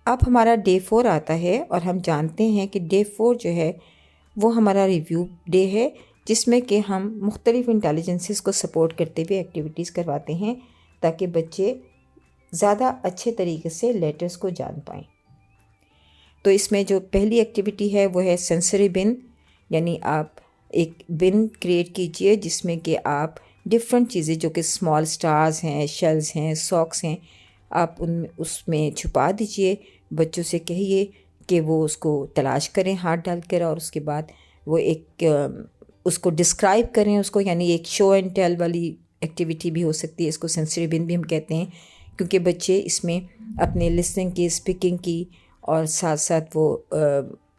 اب ہمارا ڈے 4 آتا ہے اور ہم جانتے ہیں کہ ڈے 4 جو ہے وہ ہمارا ریویو ڈے ہے، جس میں کہ ہم مختلف انٹیلیجنسز کو سپورٹ کرتے ہوئے ایکٹیویٹیز کرواتے ہیں تاکہ بچے زیادہ اچھے طریقے سے لیٹرز کو جان پائیں۔ تو اس میں جو پہلی ایکٹیویٹی ہے وہ ہے سینسری بن، یعنی آپ ایک بن کریٹ کیجئے جس میں کہ آپ ڈفرینٹ چیزیں جو کہ اسمال اسٹارز ہیں، شیلز ہیں، ساکس ہیں، آپ اس میں چھپا دیجئے۔ بچوں سے کہیے کہ وہ اس کو تلاش کریں ہاتھ ڈال کر، اور اس کے بعد وہ ایک اس کو ڈسکرائب کریں اس کو، یعنی ایک شو اینڈ ٹیل والی ایکٹیویٹی بھی ہو سکتی ہے، اس کو سینسری بن بھی ہم کہتے ہیں، کیونکہ بچے اس میں اپنے لسننگ کی، اسپیکنگ کی، اور ساتھ ساتھ وہ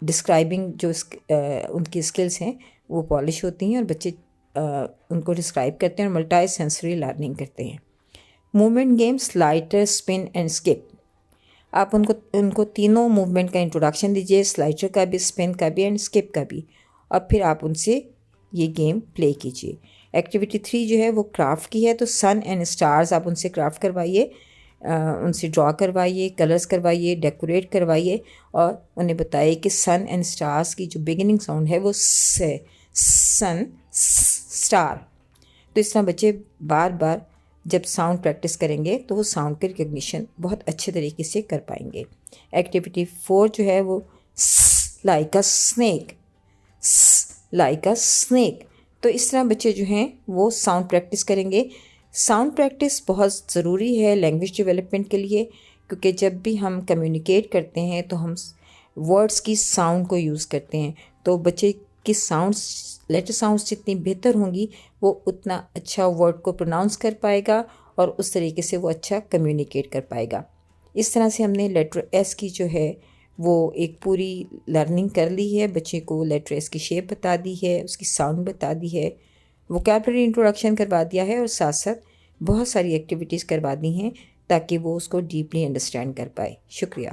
ڈسکرائبنگ جو ان کی اسکلز ہیں وہ پالش ہوتی ہیں، اور بچے ان کو ڈسکرائب کرتے ہیں اور ملٹائی سینسری لرننگ کرتے ہیں۔ Movement games, slider, spin and skip, آپ ان کو تینوں موومنٹ کا انٹروڈکشن دیجیے، سلائڈر کا بھی، اسپن کا بھی اینڈ اسکپ کا بھی، اور پھر آپ ان سے یہ گیم پلے کیجیے۔ ایکٹیویٹی 3 جو ہے وہ کرافٹ کی ہے، تو سن اینڈ اسٹارز آپ ان سے کرافٹ کروائیے، ان سے ڈرا کروائیے، کلرز کروائیے، ڈیکوریٹ کروائیے، اور انہیں بتائیے کہ سن اینڈ اسٹارز کی جو بگننگ ساؤنڈ ہے وہ سن اسٹار۔ تو اس طرح بچے بار بار جب ساؤنڈ پریکٹس کریں گے تو وہ ساؤنڈ کی ریکگنیشن بہت اچھے طریقے سے کر پائیں گے۔ ایکٹیویٹی 4 جو ہے وہ like a snake, like a snake. تو اس طرح بچے جو ہیں وہ ساؤنڈ پریکٹس کریں گے۔ ساؤنڈ پریکٹس بہت ضروری ہے لینگویج ڈیولپمنٹ کے لیے، کیونکہ جب بھی ہم کمیونیکیٹ کرتے ہیں تو ہم ورڈز کی ساؤنڈ کو یوز کرتے ہیں، تو بچے کی ساؤنڈس، لیٹر ساؤنڈس جتنی بہتر ہوں گی وہ اتنا اچھا ورڈ کو پروناؤنس کر پائے گا، اور اس طریقے سے وہ اچھا کمیونیکیٹ کر پائے گا۔ اس طرح سے ہم نے لیٹر ایس کی جو ہے وہ ایک پوری لرننگ کر لی ہے، بچے کو لیٹر ایس کی شیپ بتا دی ہے، اس کی ساؤنڈ بتا دی ہے، ووکیبلری انٹروڈکشن کروا دیا ہے، اور ساتھ ساتھ بہت ساری ایکٹیویٹیز کروا دی ہیں تاکہ وہ اس کو ڈیپلی انڈرسٹینڈ کر پائے۔ شکریہ۔